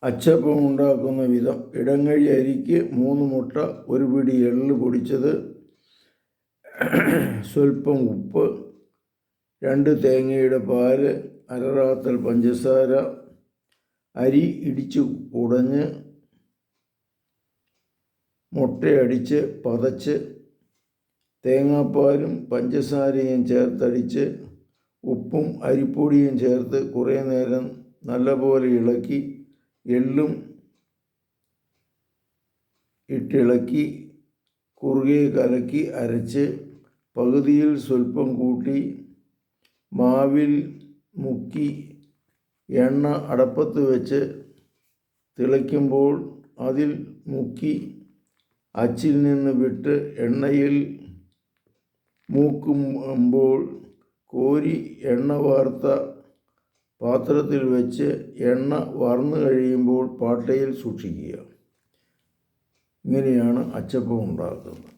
അച്ചപ്പം ഉണ്ടാക്കുന്ന വിധം: ഇടങ്ങഴി അരിക്ക് 3 മുട്ട, 1 പിടി എള്ള് പൊടിച്ചത്, സ്വല്പം ഉപ്പ്, 2 തേങ്ങയുടെ പാല്, അരറാത്തൽ പഞ്ചസാര, അരി ഇടിച്ചു കുടഞ്ഞ് മുട്ടയടിച്ച് പതച്ച് തേങ്ങാപ്പാലും പഞ്ചസാരയും ചേർത്തടിച്ച് ഉപ്പും അരിപ്പൊടിയും ചേർത്ത് കുറേ നേരം നല്ലപോലെ ഇളക്കി എള്ളും ഇട്ടിളക്കി കുറുകെ കലക്കി അരച്ച് പകുതിയിൽ സ്വല്പം കൂട്ടി മാവിൽ മുക്കി എണ്ണ അടപ്പത്ത് വെച്ച് തിളയ്ക്കുമ്പോൾ അതിൽ മുക്കി അച്ചിൽ നിന്ന് വിട്ട് എണ്ണയിൽ മൂക്കുമ്പോൾ കോരി എണ്ണ വാർത്ത പാത്രത്തിൽ വെച്ച് എണ്ണ വാർന്നു കഴിയുമ്പോൾ പാട്ടയിൽ സൂക്ഷിക്കുക. ഇങ്ങനെയാണ് അച്ചപ്പം ഉണ്ടാക്കുന്നത്.